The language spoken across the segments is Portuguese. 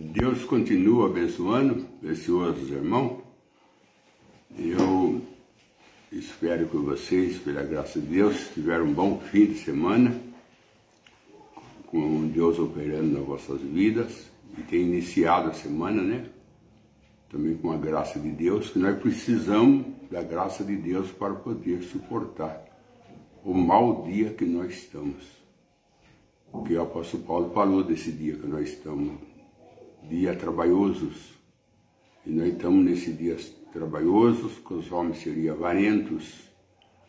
Deus continua abençoando, preciosos irmãos. Eu espero que vocês, pela graça de Deus, tiveram um bom fim de semana, com Deus operando nas vossas vidas, e tem iniciado a semana, né? Também com a graça de Deus, que nós precisamos da graça de Deus para poder suportar o mau dia que nós estamos. Porque o apóstolo Paulo falou desse dia que nós estamos, dia trabalhosos, e nós estamos nesse dia trabalhosos, que os homens seriam avarentos,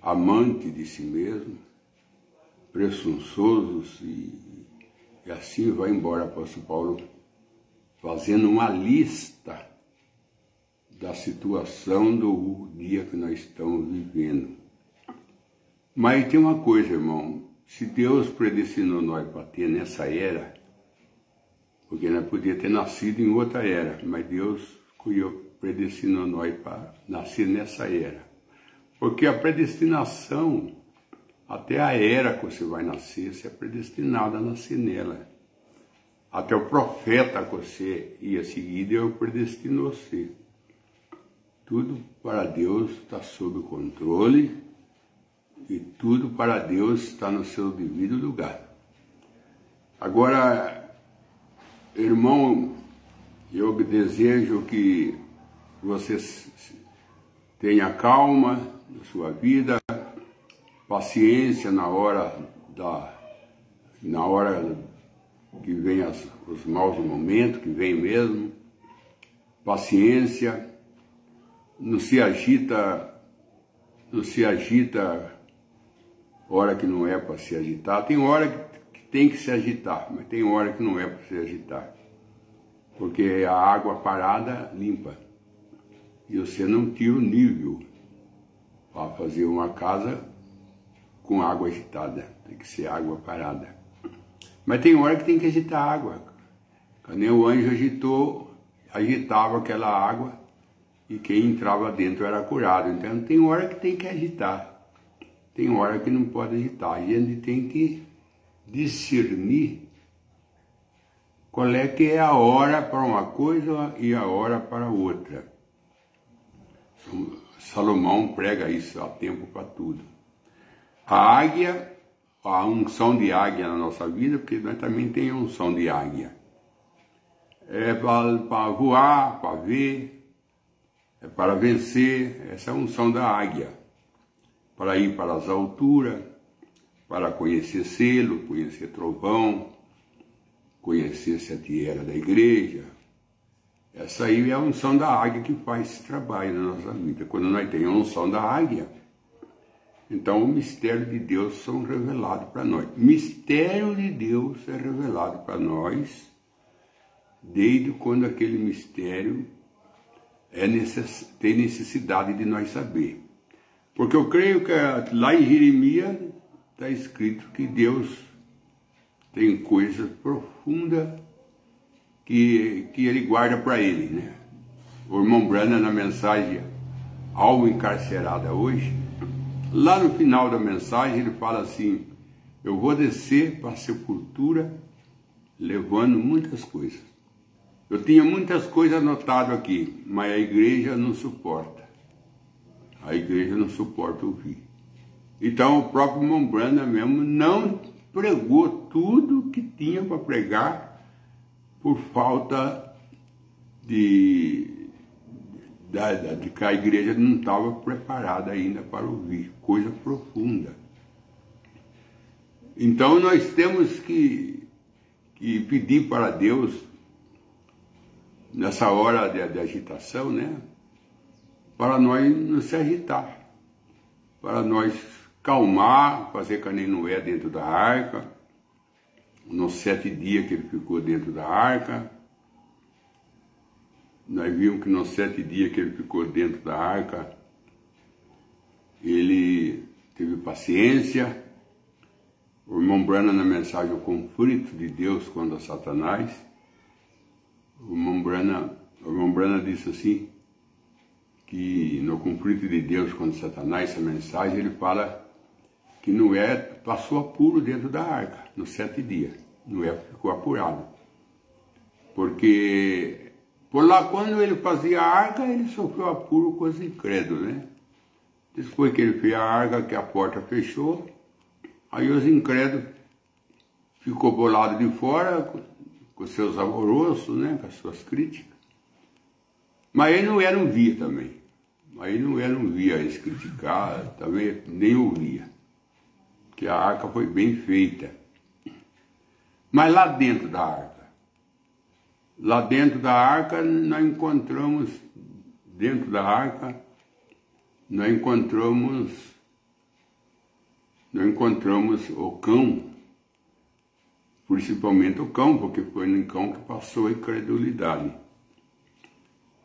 amantes de si mesmo, presunçosos, e assim vai embora o apóstolo Paulo, fazendo uma lista da situação do dia que nós estamos vivendo. Mas tem uma coisa, irmão, se Deus predestinou nós para ter nessa era, porque nós podíamos ter nascido em outra era, mas Deus predestinou nós para nascer nessa era. Porque a predestinação, até a era que você vai nascer, você é predestinado a nascer nela. Até o profeta que você ia seguir, Deus predestinou você. Tudo para Deus está sob controle e tudo para Deus está no seu devido lugar. Agora, irmão, eu desejo que você tenha calma na sua vida, paciência na hora que vem os maus momentos, que vem mesmo, paciência, não se agita hora que não é para se agitar. Tem hora que tem que se agitar, mas tem hora que não é para se agitar. Porque a água parada limpa. E você não tira o nível para fazer uma casa com água agitada. Tem que ser água parada. Mas tem hora que tem que agitar a água. Quando nem o anjo agitava aquela água e quem entrava dentro era curado. Então tem hora que tem que agitar. Tem hora que não pode agitar. A gente tem que discernir qual é que é a hora para uma coisa e a hora para outra. Salomão prega isso, há tempo para tudo. A águia, a unção de águia na nossa vida, porque nós também temos unção de águia. É para voar, para ver, é para vencer, essa é a unção da águia. Para ir para as alturas, para conhecer selo, conhecer trovão, conhecer sete eras da igreja. Essa aí é a unção da águia que faz esse trabalho na nossa vida. Quando nós temos a unção da águia, então o mistério de Deus são revelados para nós. O mistério de Deus é revelado para nós desde quando aquele mistério tem necessidade de nós saber. Porque eu creio que lá em Jeremias está escrito que Deus tem coisas profundas que ele guarda para ele, né? O irmão Branham, na mensagem Alma Encarcerada hoje, lá no final da mensagem ele fala assim: eu vou descer para a sepultura levando muitas coisas. Eu tinha muitas coisas anotadas aqui, mas a igreja não suporta. A igreja não suporta ouvir. Então o próprio irmão Branham mesmo não pregou tudo que tinha para pregar por falta de que a igreja não estava preparada ainda para ouvir coisa profunda. Então nós temos que pedir para Deus, nessa hora de agitação, né? Para nós não se agitar, para nós calmar, fazer que nem Noé dentro da arca, nos 7 dias que ele ficou dentro da arca. Nós vimos que nos 7 dias que ele ficou dentro da arca, ele teve paciência. O irmão Branham, na mensagem O Conflito de Deus contra Satanás, o irmão Branham disse assim, que no conflito de Deus contra Satanás, essa mensagem, ele fala que Noé passou apuro dentro da arca, nos 7 dias. Noé ficou apurado. Porque por lá, quando ele fazia a arca, ele sofreu apuro com os incrédulos, né? Depois que ele fez a arca, que a porta fechou, aí os incrédulos ficou do lado de fora, com seus alvoroços, né? Com as suas críticas. Mas ele não via também. Aí não via eles criticar, também nem ouvia. Porque a arca foi bem feita. Mas lá dentro da arca, nós encontramos, o cão, principalmente o cão, porque foi no cão que passou a incredulidade.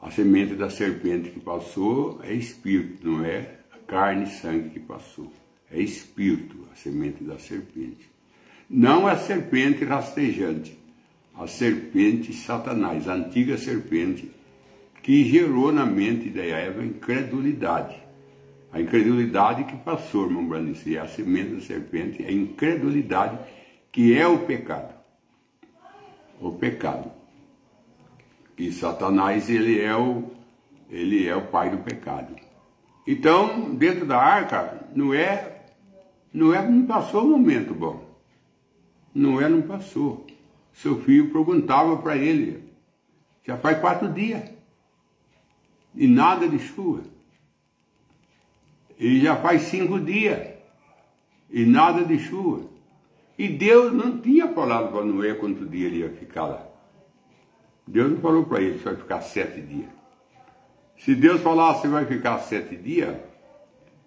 A semente da serpente que passou é espírito, não é carne e sangue que passou. É espírito, a semente da serpente. Não a serpente rastejante, a serpente Satanás, a antiga serpente, que gerou na mente de Eva a incredulidade. A incredulidade que passou, irmão Branice, é a semente da serpente, é a incredulidade que é o pecado. O pecado. E Satanás, ele é o pai do pecado. Então, dentro da arca, não passou um momento bom. Não passou. Seu filho perguntava para ele, já faz 4 dias, e nada de chuva. E já faz 5 dias, e nada de chuva. E Deus não tinha falado para Noé quanto dia ele ia ficar lá. Deus não falou para ele que vai ficar 7 dias. Se Deus falasse que vai ficar 7 dias,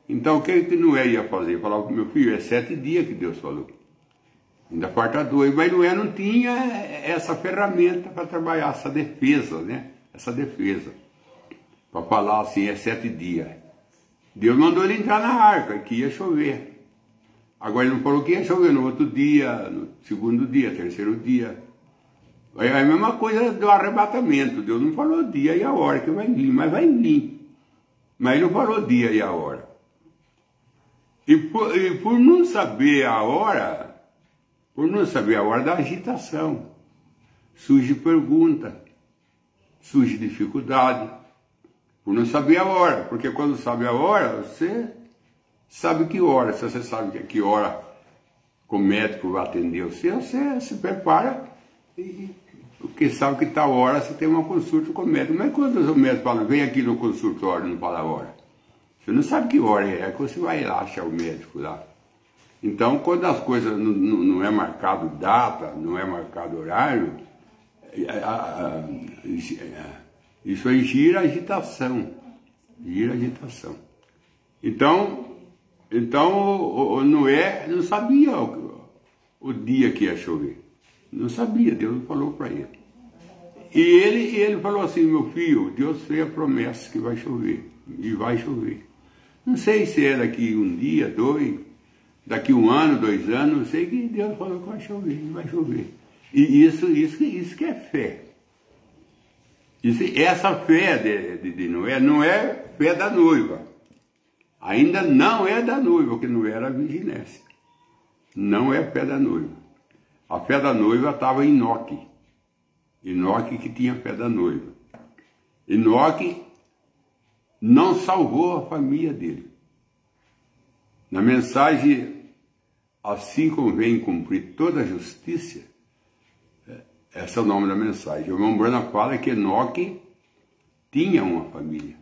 então o que Noé ia fazer? Falava para o meu filho, é 7 dias que Deus falou. Ainda falta 2, mas Noé não tinha essa ferramenta para trabalhar essa defesa, né? Essa defesa. Para falar assim, é 7 dias. Deus mandou ele entrar na arca, que ia chover. Agora ele não falou que ia chover no outro dia, no segundo dia, terceiro dia. É a mesma coisa do arrebatamento. Deus não falou o dia e a hora que vai vir, mas vai vir. Mas ele não falou o dia e a hora. E por não saber a hora, da agitação, surge pergunta, surge dificuldade, por não saber a hora. Porque quando sabe a hora, você sabe que hora. Se você sabe que hora o médico vai atender você se prepara e... Porque sabe que tal hora você tem uma consulta com o médico. Mas quando o médico fala, vem aqui no consultório, não fala a hora. Você não sabe que hora é que você vai lá achar o médico lá. Então, quando as coisas não é marcado data, não é marcado horário, isso aí gira agitação. Gira agitação. Então o Noé não sabia o dia que ia chover. Não sabia, Deus não falou para ele. E ele falou assim, meu filho, Deus fez a promessa que vai chover. E vai chover. Não sei se é daqui 1 dia, 2, daqui 1 ano, 2 anos, não sei que Deus falou que vai chover. E isso que é fé. Essa fé de Noé não é fé da noiva. Ainda não é da noiva, porque Noé era virginéssia. Não é fé da noiva. A fé da noiva estava em Enoque. Enoque que tinha fé da noiva. Enoque não salvou a família dele. Na mensagem, assim convém cumprir toda a justiça, esse é o nome da mensagem. O irmão Brana fala que Enoque tinha uma família.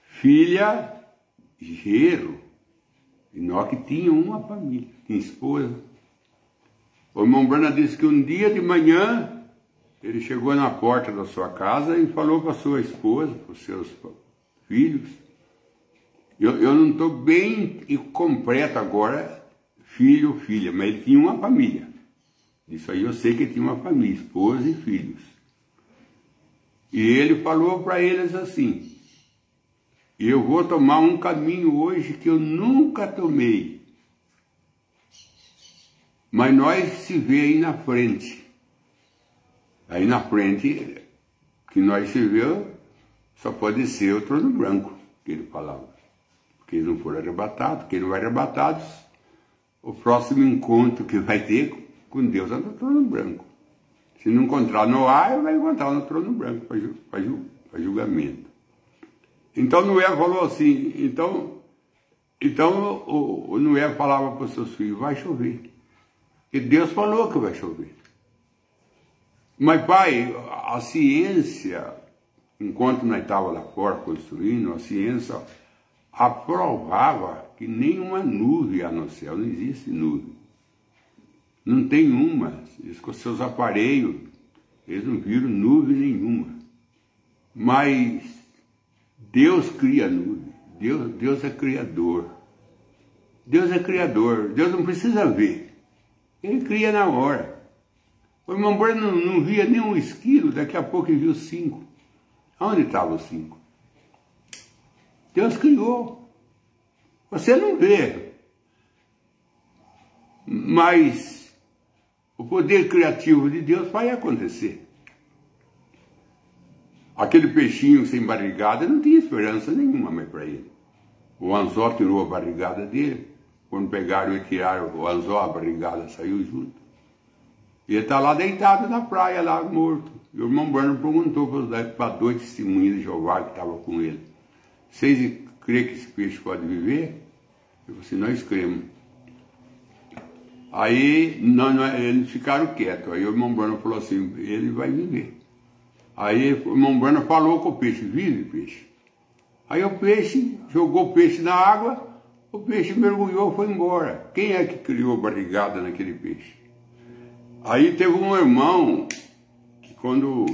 Filha, genro. Enoque tinha uma família, tinha esposa. O irmão Brana disse que um dia de manhã ele chegou na porta da sua casa e falou para sua esposa, para os seus filhos. Eu não estou bem e completo agora, filho ou filha, mas ele tinha uma família. Isso aí eu sei que ele tinha uma família, esposa e filhos. E ele falou para eles assim, eu vou tomar um caminho hoje que eu nunca tomei. Mas nós se vê aí na frente. Aí na frente, que nós se vê, só pode ser o trono branco, que ele falava. Porque eles não foram arrebatados, porque não vai arrebatados, o próximo encontro que vai ter com Deus é no trono branco. Se não encontrar Noé, vai encontrar no trono branco para julgamento. Então Noé falou assim, então o Noé falava para os seus filhos, vai chover. E Deus falou que vai chover. Mas pai, a ciência, enquanto nós estávamos lá fora construindo, a ciência aprovava que nenhuma nuvem há no céu, não existe nuvem. Não tem uma. Eles com seus aparelhos, eles não viram nuvem nenhuma. Mas Deus cria nuvem. Deus é criador. Deus é criador. Deus não precisa ver. Ele cria na hora. O irmão Branham não via nem um esquilo, daqui a pouco ele viu 5. Onde estavam os 5? Deus criou. Você não vê. Mas o poder criativo de Deus vai acontecer. Aquele peixinho sem barrigada não tinha esperança nenhuma mais para ele. O anzol tirou a barrigada dele. Quando pegaram e tiraram o anzol, a barrigada saiu junto. E ele está lá deitado na praia, lá morto. E o irmão Branham perguntou para 2 testemunhas de Jeová que estavam com ele: vocês creem que esse peixe pode viver? Eu falei assim, nós cremos. Aí eles ficaram quietos. Aí o irmão Branham falou assim, ele vai viver. Aí o irmão Branham falou com o peixe, vive peixe. Aí o peixe jogou o peixe na água, o peixe mergulhou e foi embora. Quem é que criou barrigada naquele peixe? Aí teve um irmão que quando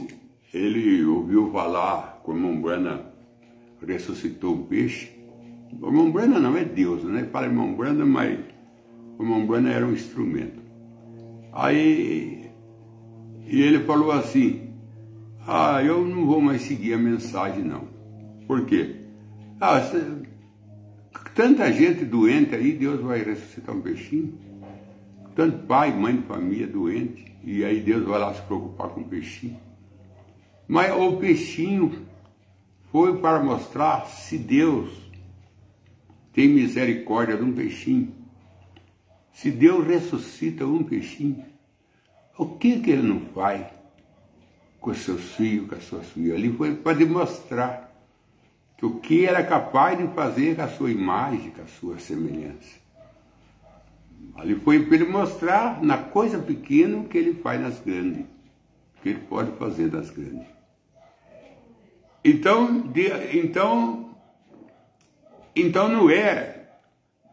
ele ouviu falar que o irmão Branham ressuscitou o peixe, o irmão Branham não é Deus, né? Fala irmão Branham, mas o irmão Branham era um instrumento. Aí e ele falou assim, eu não vou mais seguir a mensagem não. Por quê? Tanta gente doente aí, Deus vai ressuscitar um peixinho. Tanto pai, mãe de família doente, e aí Deus vai lá se preocupar com o peixinho. Mas o peixinho foi para mostrar se Deus tem misericórdia de um peixinho. Se Deus ressuscita um peixinho, o que ele não faz com os seus filhos, com as suas filhas? Ali foi para demonstrar que o que era capaz de fazer com a sua imagem, com a sua semelhança. Ali foi para ele mostrar na coisa pequena o que ele faz nas grandes, o que ele pode fazer nas grandes. Então Noé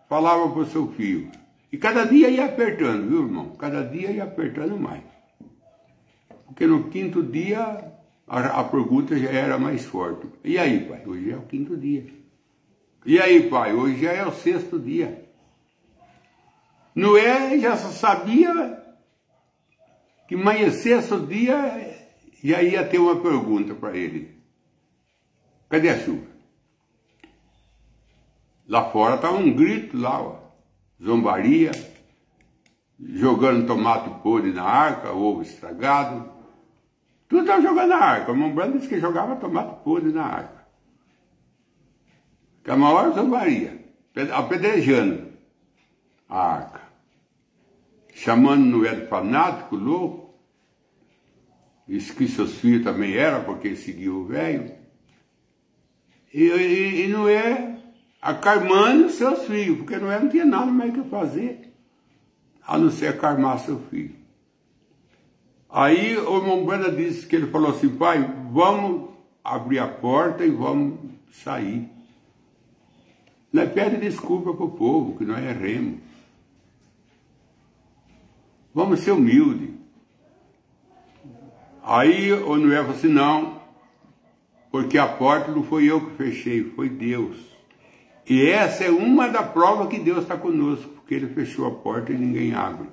falava para o seu filho, e cada dia ia apertando, viu irmão? Cada dia ia apertando mais. Porque no 5º dia a pergunta já era mais forte. E aí, pai? Hoje é o 5º dia. E aí, pai? Hoje já é o 6º dia. Noé já sabia que amanhecesse o dia, já ia ter uma pergunta para ele. Cadê a chuva? Lá fora estava um grito lá, ó, zombaria, jogando tomate podre na arca, ovo estragado. Tudo estava jogando na arca. O irmão Branham disse que jogava tomate podre na arca. Que a maior zombaria, apedrejando a arca. Chamando Noé de fanático, louco. Disse que seus filhos também eram, porque seguiu o velho. E Noé acarmando seus filhos, porque Noé não tinha nada mais que fazer, a não ser acarmar seu filho. Aí o irmão Branham disse que ele falou assim, pai, vamos abrir a porta e vamos sair. Nós pede desculpa para o povo, que nós erremos. Vamos ser humildes. Aí o Noé falou assim, não, porque a porta não foi eu que fechei, foi Deus. E essa é uma da prova que Deus está conosco, porque ele fechou a porta e ninguém abre.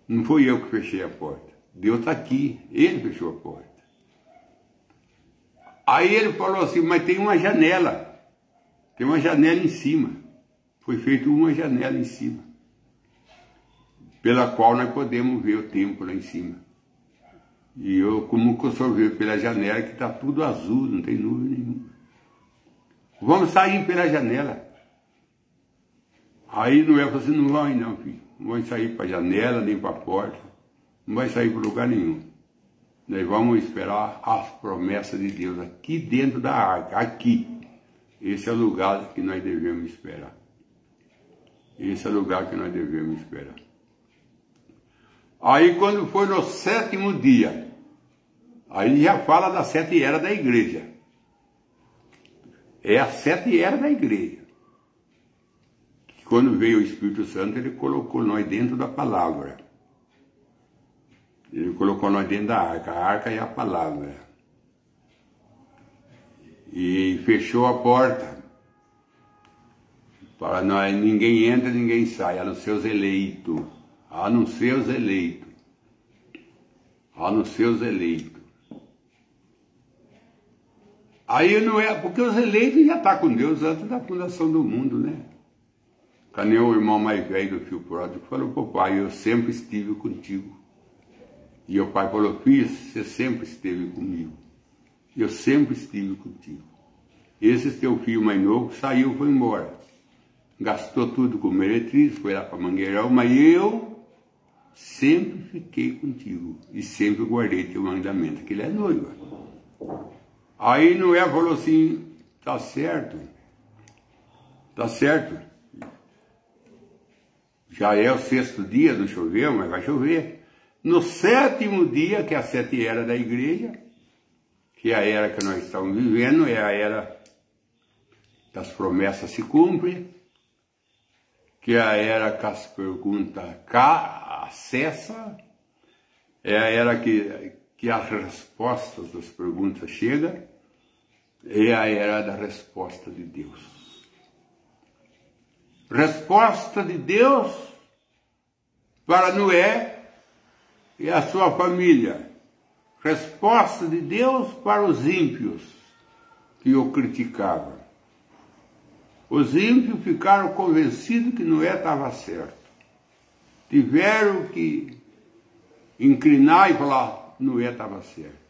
Não foi eu que fechei a porta. Deus está aqui, ele fechou a porta. Aí ele falou assim, mas tem uma janela. Tem uma janela em cima. Foi feita uma janela em cima, pela qual nós podemos ver o tempo lá em cima. E como que o senhor vê pela janela, que está tudo azul, não tem nuvem nenhuma. Vamos sair pela janela. Aí Noé falou assim, não vai não, filho. Não vão sair para a janela, nem para a porta. não vai sair para lugar nenhum. Nós vamos esperar as promessas de Deus aqui dentro da arca, aqui. Esse é o lugar que nós devemos esperar. Esse é o lugar que nós devemos esperar. Aí quando foi no 7º dia, aí já fala das 7 eras da igreja. É as 7 eras da igreja. Quando veio o Espírito Santo, ele colocou nós dentro da palavra. Ele colocou nós dentro da arca. A arca é a palavra. E fechou a porta. Para nós, ninguém entra, ninguém sai, a não ser os eleitos. A não ser os eleitos. A não ser os eleitos. Aí não é, porque os eleitos já estão com Deus antes da fundação do mundo, né? Cadê o irmão mais velho do filho pródigo? Falou pro pai, eu sempre estive contigo. E o pai falou, filho, você sempre esteve comigo. Eu sempre estive contigo. Esse teu filho mais novo saiu, foi embora. Gastou tudo com meretriz, foi lá para Mangueirão, mas eu sempre fiquei contigo. E sempre guardei teu mandamento, que ele é noivo. Aí Noé falou assim, tá certo. Tá certo. Já é o 6º dia, não choveu, mas vai chover. No 7º dia, que é a 7 eras da igreja, que é a era que nós estamos vivendo, é a era das promessas se cumprem, que é a era que as perguntas cessam, é a era que as respostas das perguntas chegam, é a era da resposta de Deus. Resposta de Deus para Noé e a sua família. Resposta de Deus para os ímpios que o criticavam. Os ímpios ficaram convencidos que Noé estava certo. Tiveram que inclinar e falar, Noé estava certo.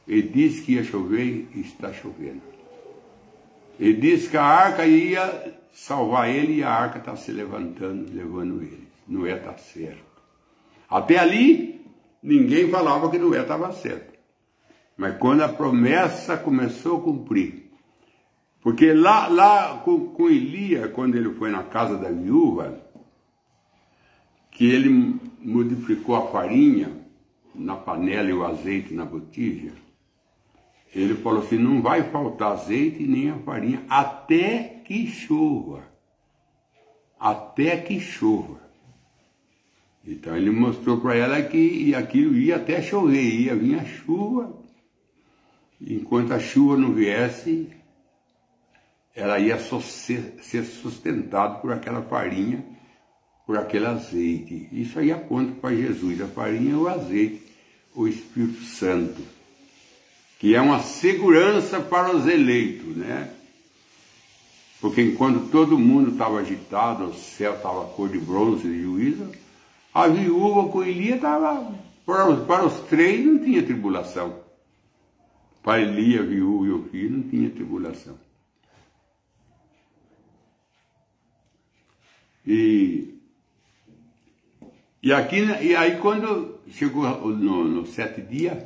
Ele disse que ia chover e está chovendo. Ele disse que a arca ia salvar ele e a arca está se levantando, levando ele. Noé está certo. Até ali, ninguém falava que Noé estava certo. Mas quando a promessa começou a cumprir, porque lá com Elias, quando ele foi na casa da viúva, que ele modificou a farinha na panela e o azeite na botija, ele falou assim, não vai faltar azeite nem a farinha até que chova. Até que chova. Então ele mostrou para ela que aquilo ia até chover, ia vir a chuva. Enquanto a chuva não viesse, ela ia ser sustentada por aquela farinha, por aquele azeite. Isso aí aponta para Jesus, a farinha, o azeite, o Espírito Santo, que é uma segurança para os eleitos, né? Porque enquanto todo mundo estava agitado, o céu estava cor de bronze de juízo, a viúva com Elias estava, para os 3 não tinha tribulação. Para Elias, a viúva e o filho não tinha tribulação. E aí quando chegou no 7 dias,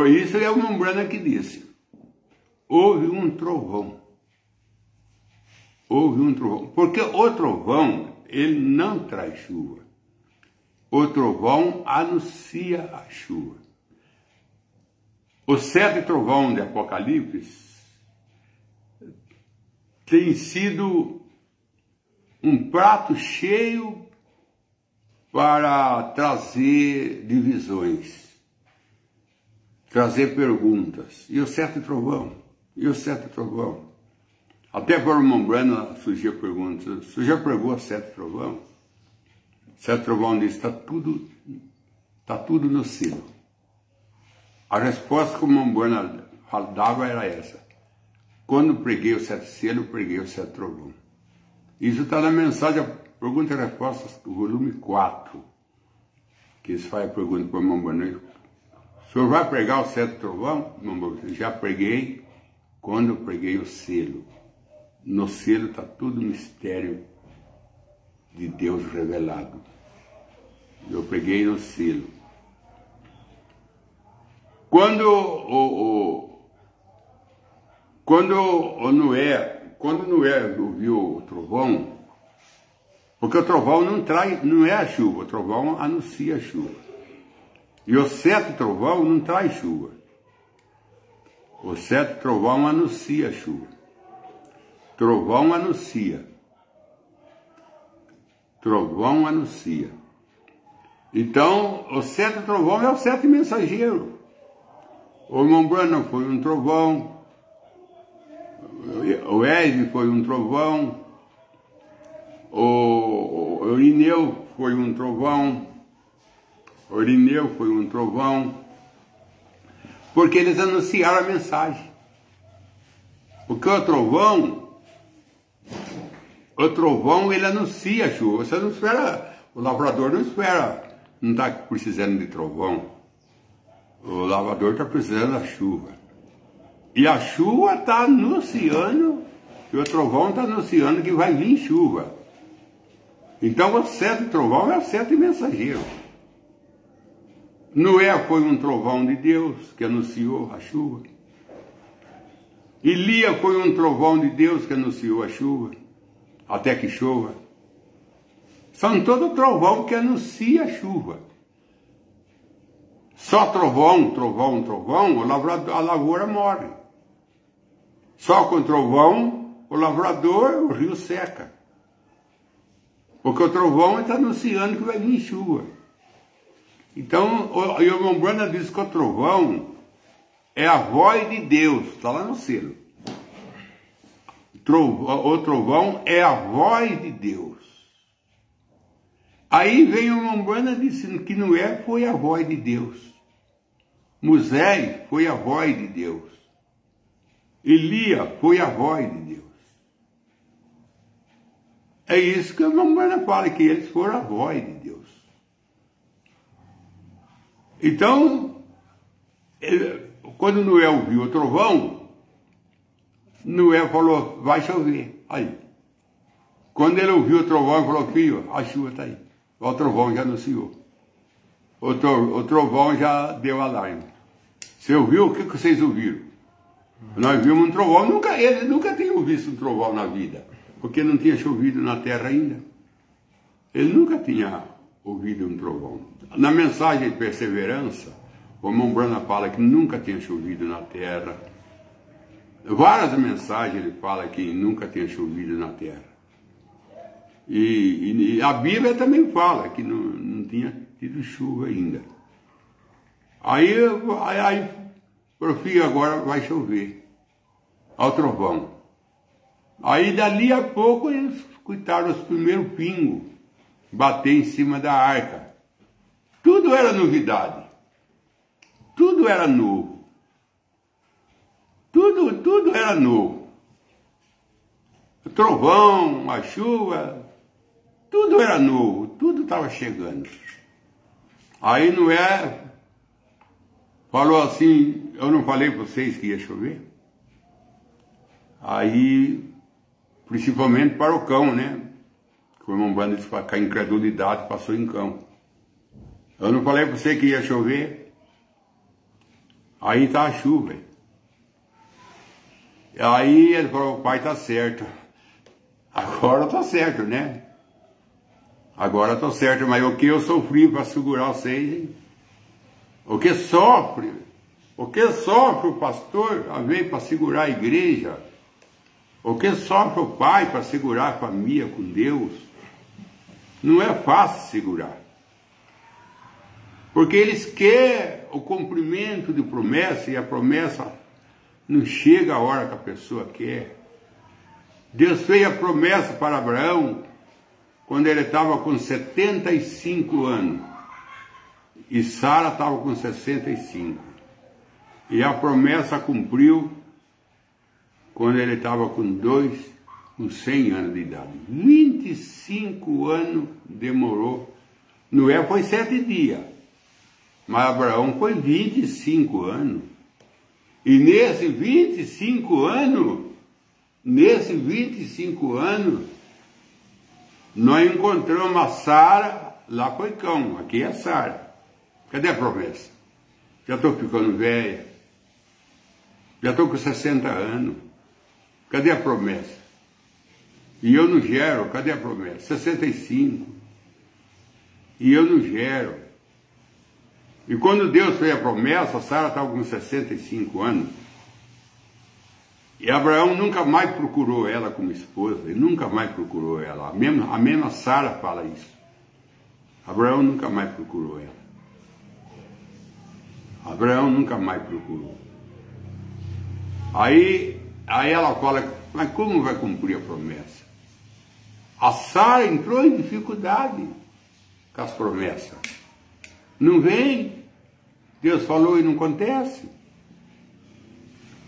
isso é o Mombrana que disse, houve um trovão. Houve um trovão. Porque o trovão, ele não traz chuva. O trovão anuncia a chuva. Os 7 trovões de Apocalipse tem sido um prato cheio para trazer divisões, trazer perguntas. E os 7 trovão? E os 7 trovão? Até para o Mombrana surgiu a pergunta, você já pregou os 7 trovão? 7 trovão diz, está tudo no selo. A resposta que o Mombrana dava era essa. Quando preguei os 7 selos, preguei os 7 trovão. Isso está na mensagem, a pergunta e resposta do volume 4. Que eles fazem a pergunta para o Mombrana. O senhor vai pregar os 7 trovão? Já preguei quando eu preguei o selo. No selo está tudo o mistério de Deus revelado. Eu preguei no selo. Quando Noé ouviu o trovão, porque o trovão não é a chuva, o trovão anuncia a chuva. E o sete trovão não traz chuva. O sete trovão anuncia a chuva. Trovão anuncia. Trovão anuncia. Então, o sete trovão é o sete mensageiro. O irmão Branham foi um trovão. O Ed foi um trovão. O Irineu foi um trovão. O Irineu foi um trovão. Porque eles anunciaram a mensagem. Porque o trovão ele anuncia a chuva. Você não espera, o lavrador não espera, não está precisando de trovão. O lavrador está precisando da chuva. E a chuva está anunciando, e o trovão está anunciando que vai vir chuva. Então o sete trovão é o sete mensageiro. Noé foi um trovão de Deus que anunciou a chuva. Elias foi um trovão de Deus que anunciou a chuva, até que chova. São todo trovão que anuncia a chuva. Só trovão, a lavoura morre. Só com trovão, o lavrador, o rio seca. Porque o trovão está anunciando que vai vir chuva. Então, o irmão Branham diz que o trovão é a voz de Deus, está lá no selo. O trovão é a voz de Deus. Aí vem o irmão Branham dizendo que Noé foi a voz de Deus. Moisés foi a voz de Deus. Elias foi a voz de Deus. É isso que o irmão Branham fala, que eles foram a voz de Deus. Então, quando Noé ouviu o trovão, Noé falou, vai chover. Aí. Quando ele ouviu o trovão, ele falou, filho, a chuva está aí. O trovão já anunciou. O trovão já deu alarme. Você ouviu? O que vocês ouviram? Nós vimos um trovão. Ele nunca tinha visto um trovão na vida, porque não tinha chovido na terra ainda. Ele nunca tinha ouvido um trovão. Na mensagem de perseverança, o irmão Branham fala que nunca tinha chovido na terra. Várias mensagens ele fala que nunca tinha chovido na terra. E a Bíblia também fala que não tinha tido chuva ainda. Aí pro filho, agora vai chover. Ao trovão. Aí dali a pouco eles escutaram os primeiros pingos bater em cima da arca. Tudo era novidade. Tudo era novo. Tudo era novo. O trovão, a chuva, tudo era novo, tudo estava chegando. Aí Noé falou assim, eu não falei para vocês que ia chover? Aí, principalmente para o cão, né? Que o irmão Branham disse que a incredulidade passou em cão. Eu não falei para você que ia chover? Aí tá a chuva. Aí ele falou, o pai tá certo. Agora eu tô certo, né? Agora eu tô certo, mas o que eu sofri para segurar vocês, hein? O que sofre o pastor veio para segurar a igreja? O que sofre o pai para segurar a família com Deus? Não é fácil segurar. Porque eles querem o cumprimento de promessa e a promessa não chega a hora que a pessoa quer. Deus fez a promessa para Abraão quando ele estava com 75 anos. E Sara estava com 65. E a promessa cumpriu quando ele estava com 100 anos de idade. 25 anos demorou. Noé foi 7 dias. Mas Abraão foi 25 anos. E nesses 25 anos, nós encontramos a Sara lá foi cão, aqui é Sara. Cadê a promessa? Já estou ficando velha. Já estou com 60 anos. Cadê a promessa? E eu não gero, cadê a promessa? 65. E eu não gero. E quando Deus fez a promessa, Sara estava com 65 anos. E Abraão nunca mais procurou ela como esposa. Ele nunca mais procurou ela. A mesma Sara fala isso. Abraão nunca mais procurou ela. Abraão nunca mais procurou. Aí ela fala, mas como vai cumprir a promessa? A Sara entrou em dificuldade com as promessas. Não vem. Deus falou e não acontece.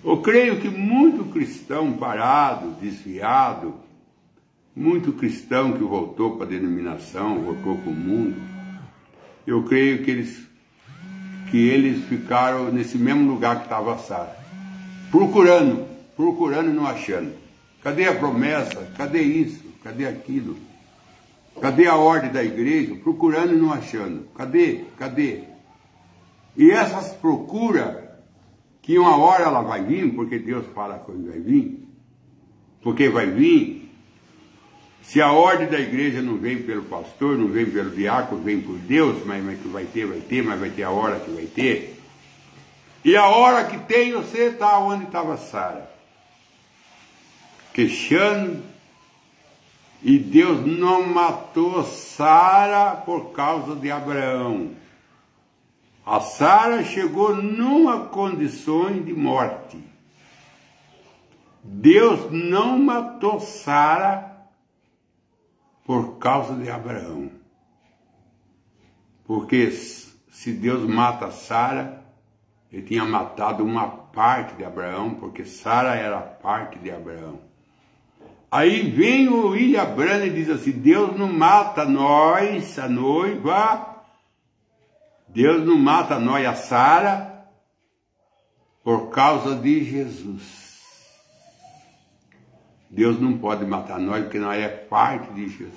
Eu creio que muito cristão parado, desviado, muito cristão que voltou para a denominação, voltou para o mundo, eu creio que eles ficaram nesse mesmo lugar que estava a Sara, procurando e não achando. Cadê a promessa? Cadê isso? Cadê aquilo? Cadê a ordem da igreja? Procurando e não achando. Cadê? E essas procuras, que uma hora ela vai vir, porque Deus fala quando vai vir, porque vai vir, se a ordem da igreja não vem pelo pastor, não vem pelo diácono, vem por Deus, mas que vai ter, mas vai ter a hora que vai ter. E a hora que tem, você está onde estava Sara, queixando, e Deus não matou Sara por causa de Abraão. A Sara chegou numa condição de morte. Deus não matou Sara por causa de Abraão. Porque se Deus mata Sara, ele tinha matado uma parte de Abraão, porque Sara era parte de Abraão. Aí vem o William Branham e diz assim, Deus não mata nós, a noiva, Deus não mata nós, a Sara, por causa de Jesus. Deus não pode matar nós, porque nós é parte de Jesus.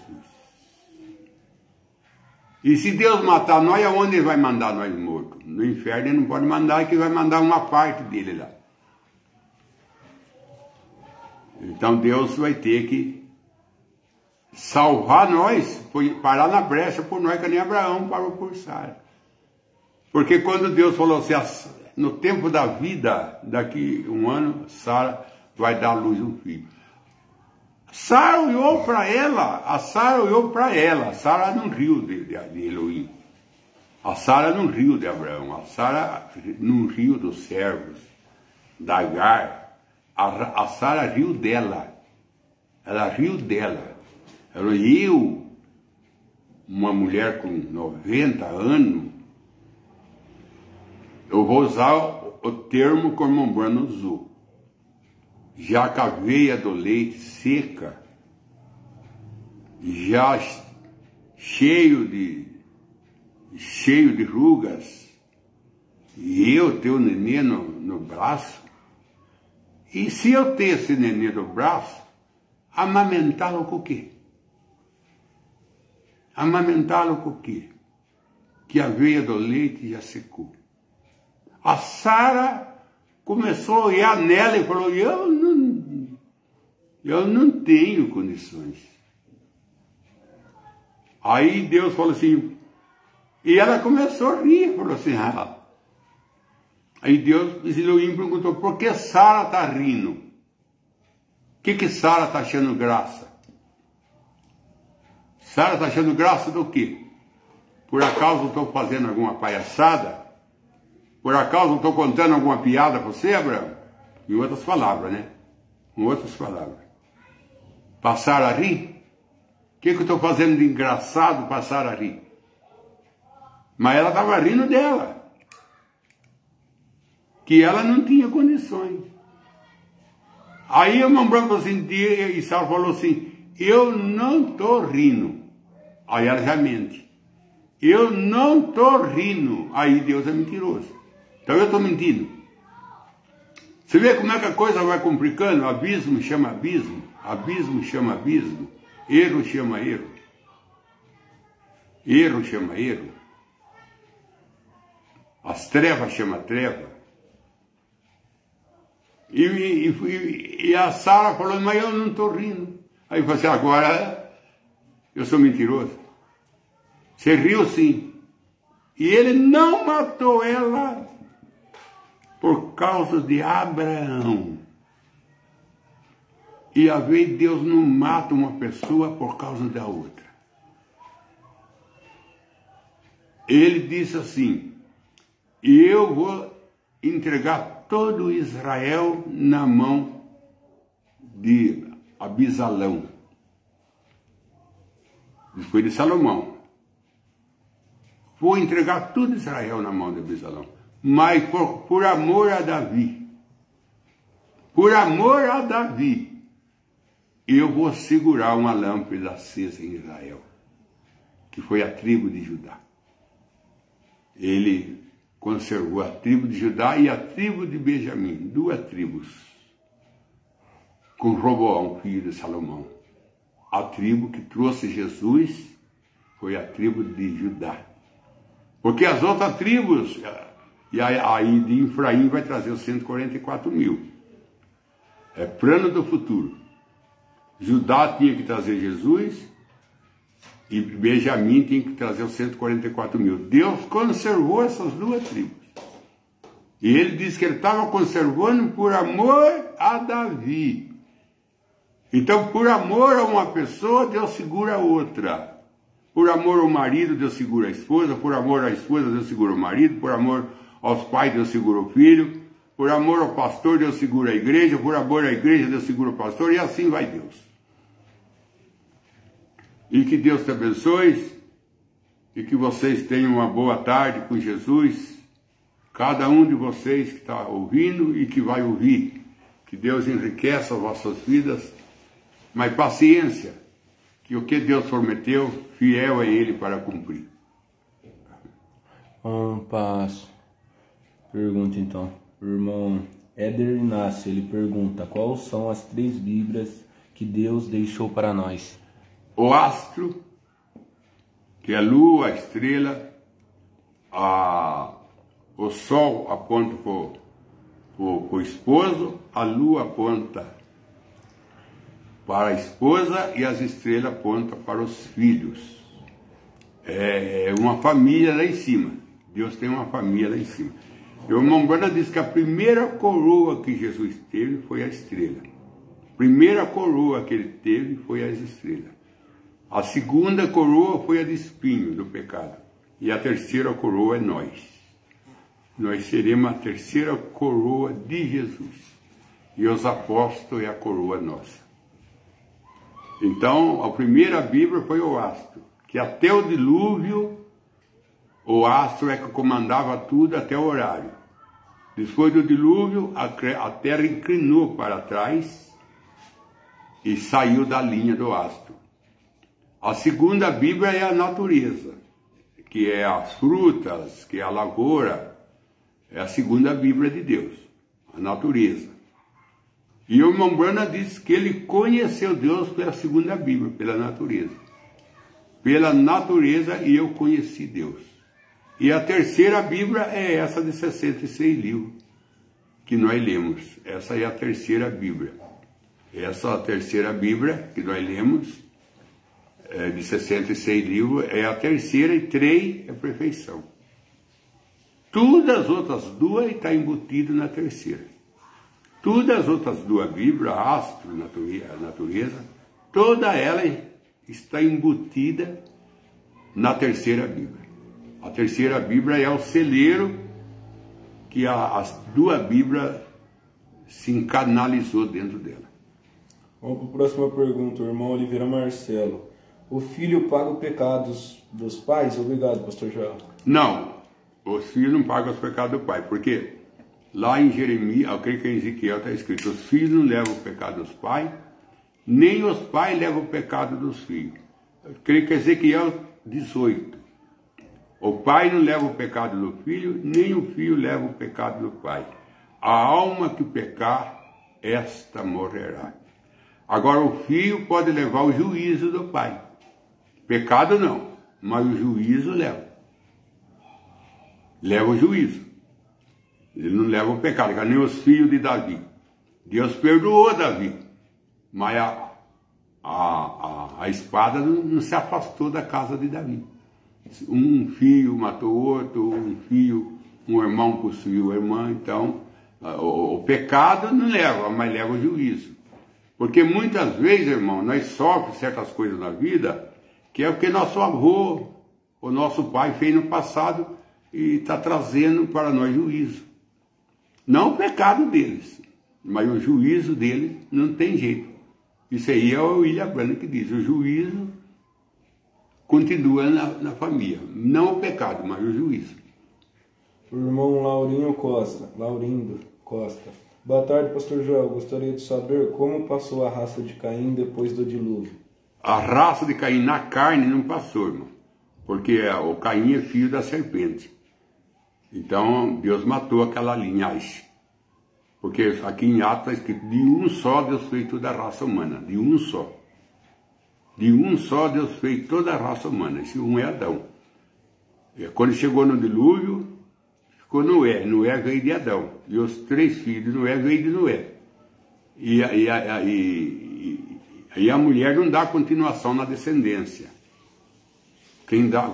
E se Deus matar nós, aonde Ele vai mandar nós mortos? No inferno Ele não pode mandar, que Ele vai mandar uma parte dele lá. Então Deus vai ter que salvar nós, parar na brecha por nós, que nem Abraão parou por Sara. Porque quando Deus falou assim, no tempo da vida, daqui um ano, Sara vai dar à luz um filho. Sara olhou para ela, a Sara não riu de Elohim. A Sara não riu de Abraão, a Sara não riu dos servos, da Agar. A Sara riu dela. Ela riu dela. Ela, uma mulher com 90 anos, eu vou usar o termo que o irmão Branham usou. Já com a veia do leite seca, já cheio de rugas, e eu ter o neném no braço, e se eu ter esse neném no braço, amamentá-lo com o quê? Amamentá-lo com o quê? Que a veia do leite já secou. A Sara começou a olhar nela e falou, eu não tenho condições. Aí Deus falou assim, e ela começou a rir, falou assim, Aí Elohim perguntou, por que Sara está rindo? O que Sara está achando graça? Sara está achando graça do quê? Por acaso eu estou fazendo alguma palhaçada? Por acaso eu estou contando alguma piada para você, Abraão? Em outras palavras, né? Com outras palavras. Passar a rir? O que eu estou fazendo de engraçado passar a rir? Mas ela estava rindo dela. Que ela não tinha condições. Aí o irmão Branham falou assim, e Sara falou assim, eu não estou rindo. Aí ela já mente. Eu não estou rindo. Aí Deus é mentiroso. Então eu estou mentindo. Você vê como é que a coisa vai complicando? Abismo chama abismo. Abismo chama abismo. Erro chama erro. erro chama erro, as trevas chama treva. E a Sara falou, mas eu não estou rindo. Aí eu falei assim, agora eu sou mentiroso. Você riu sim. E ele não matou ela por causa de Abraão. E às vezes Deus não mata uma pessoa por causa da outra. Ele disse assim, eu vou entregar todo Israel na mão de Abisalão. Isso foi de Salomão. Vou entregar tudo Israel na mão de Abisalão. Mas por amor a Davi, eu vou segurar uma lâmpada acesa em Israel, que foi a tribo de Judá. Ele conservou a tribo de Judá e a tribo de Benjamim, duas tribos, com Roboão, filho de Salomão. A tribo que trouxe Jesus foi a tribo de Judá. Porque as outras tribos, e aí de Efraim vai trazer os 144 mil. É plano do futuro. Judá tinha que trazer Jesus e Benjamim tinha que trazer os 144 mil. Deus conservou essas duas tribos. E ele disse que ele estava conservando por amor a Davi. Então, por amor a uma pessoa, Deus segura a outra. Por amor ao marido, Deus segura a esposa. Por amor à esposa, Deus segura o marido. Por amor aos pais, Deus segura o filho. Por amor ao pastor, Deus segura a igreja. Por amor à igreja, Deus segura o pastor. E assim vai Deus. E que Deus te abençoe. E que vocês tenham uma boa tarde com Jesus. Cada um de vocês que está ouvindo e que vai ouvir. Que Deus enriqueça as vossas vidas. Mas paciência. Que o que Deus prometeu, fiel é Ele para cumprir. Passo. Pergunta então. O irmão Éder Inácio, ele pergunta, quais são as 3 Bíblias que Deus deixou para nós? O astro, que é a lua, a estrela, o sol aponta para o esposo, a lua aponta para a esposa e as estrelas apontam para os filhos. É uma família lá em cima. Deus tem uma família lá em cima. E o irmão Branham diz que a primeira coroa que Jesus teve foi a estrela. A primeira coroa que ele teve foi as estrelas. A segunda coroa foi a de espinho, do pecado. E a terceira coroa é nós. Nós seremos a terceira coroa de Jesus. E os apóstolos é a coroa nossa. Então, a primeira Bíblia foi o astro, que até o dilúvio, o astro é que comandava tudo até o horário. Depois do dilúvio, a terra inclinou para trás e saiu da linha do astro. A segunda Bíblia é a natureza, que é as frutas, que é a lavoura, é a segunda Bíblia de Deus, a natureza. E o irmão Branham diz que ele conheceu Deus pela segunda Bíblia, pela natureza. Pela natureza e eu conheci Deus. E a terceira Bíblia é essa de 66 livros que nós lemos. Essa é a terceira Bíblia. Essa terceira Bíblia que nós lemos, de 66 livros, é a terceira e 3 é perfeição. Todas as outras duas estão embutidas na terceira. Todas as outras duas Bíblias, astro, natureza, toda ela está embutida na terceira Bíblia. A terceira Bíblia é o celeiro que as duas Bíblias se encanalizou dentro dela. Vamos para a próxima pergunta, o irmão Oliveira Marcelo. O filho paga os pecados dos pais? Obrigado, pastor Joel. Não, os filhos não pagam os pecados do pai, porque lá em Jeremias, eu creio que em Ezequiel está escrito, os filhos não levam o pecado dos pais, nem os pais levam o pecado dos filhos. Eu creio que Ezequiel 18. O pai não leva o pecado do filho, nem o filho leva o pecado do pai. A alma que pecar, esta morrerá. Agora o filho pode levar o juízo do pai. Pecado não. mas o juízo leva. Leva o juízo. Ele não leva o pecado, que nem os filhos de Davi. Deus perdoou Davi, mas a espada não se afastou da casa de Davi. Um filho matou outro, um irmão possuiu a irmã, então o pecado não leva, mas leva o juízo. Porque muitas vezes, irmão, nós sofremos certas coisas na vida, que é o que nosso avô, o nosso pai fez no passado e está trazendo para nós juízo. Não o pecado deles, mas o juízo deles não tem jeito. Isso aí é o William Branham que diz, o juízo continua na família. Não o pecado, mas o juízo. O irmão Laurindo Costa. Boa tarde, pastor Joel. Gostaria de saber como passou a raça de Caim depois do dilúvio. A raça de Caim na carne não passou, irmão. Porque o Caim é filho da serpente. Então, Deus matou aquela linhagem. Porque aqui em Atos está escrito, de um só Deus fez toda a raça humana. De um só. De um só Deus fez toda a raça humana. Esse um é Adão. Quando chegou no dilúvio, ficou Noé. Noé veio de Adão. E os 3 filhos de Noé veio de Noé. E a mulher não dá continuação na descendência.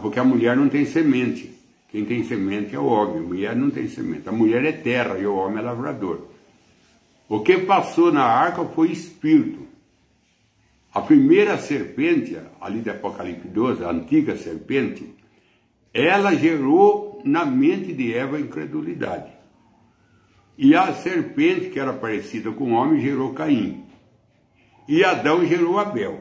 Porque a mulher não tem semente. Quem tem semente é o homem. A mulher não tem semente. A mulher é terra e o homem é lavrador. O que passou na arca foi espírito. A primeira serpente, ali de Apocalipse 12, a antiga serpente, ela gerou na mente de Eva a incredulidade. E a serpente, que era parecida com o homem, gerou Caim. E Adão gerou Abel.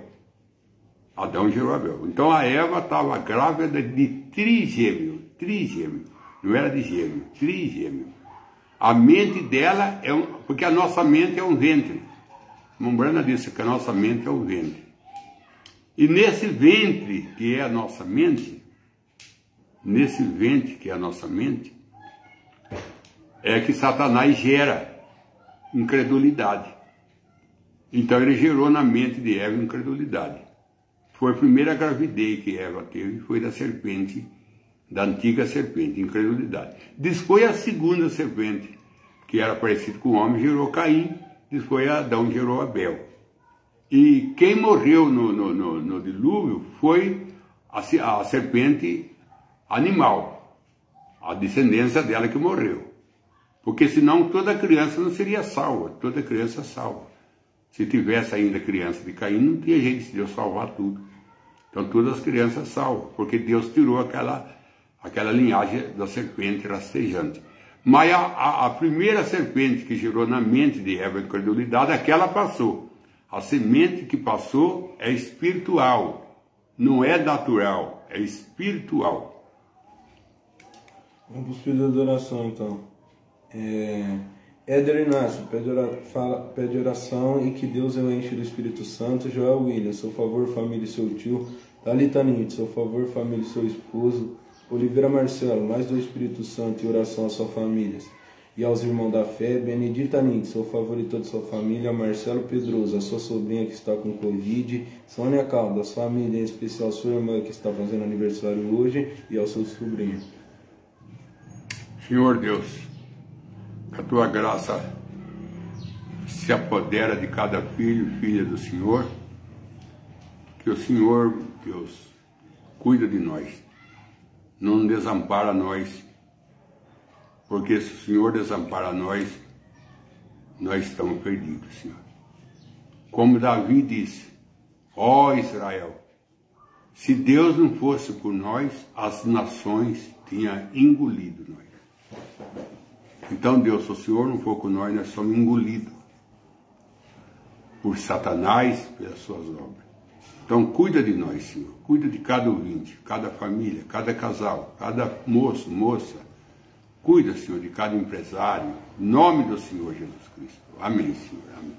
Então a Eva estava grávida de trigêmeo. Não era de gêmeo, trigêmeo. A mente dela porque a nossa mente é um ventre. Mombrana disse que a nossa mente é um ventre. E nesse ventre que é a nossa mente, é que Satanás gera incredulidade. Então ele gerou na mente de Eva incredulidade. Foi a primeira gravidez que Eva teve, foi da serpente, da antiga serpente, incredulidade. Depois a segunda serpente, que era parecida com o homem, gerou Caim. Depois Adão gerou Abel. E quem morreu no dilúvio foi a serpente animal, a descendência dela que morreu. Porque senão toda criança não seria salva, toda criança é salva. Se tivesse ainda criança de Caim, não tinha jeito de Deus salvar tudo. Então todas as crianças salvam, porque Deus tirou aquela linhagem da serpente rastejante. Mas a primeira serpente que gerou na mente de Eva a incredulidade, aquela passou. A semente que passou é espiritual, não é natural, é espiritual. Vamos para os pedidos de oração, então. Éder Inácio, pede oração e que Deus o enche do Espírito Santo. Joel William, seu favor, família e seu tio. Thalita Nietzsche, seu favor, família e seu esposo. Oliveira Marcelo, mais do Espírito Santo e oração às suas famílias. E aos irmãos da fé, Benedita Nietzsche, seu favor e toda a sua família. Marcelo Pedroso, a sua sobrinha que está com Covid. Sônia Caldas, família, em especial sua irmã que está fazendo aniversário hoje. E aos seus sobrinhos. Senhor Deus, que a tua graça se apodera de cada filho e filha do Senhor, que o Senhor, Deus, cuida de nós, não desampara nós, porque se o Senhor desampara nós estamos perdidos, Senhor. Como Davi disse, ó Israel, se Deus não fosse por nós, as nações tinham engolido nós. Então, Deus, se o Senhor não for com nós somos engolidos por Satanás, pelas suas obras. Então, cuida de nós, Senhor. Cuida de cada ouvinte, cada família, cada casal, cada moço, moça. Cuida, Senhor, de cada empresário. Em nome do Senhor Jesus Cristo. Amém, Senhor. Amém.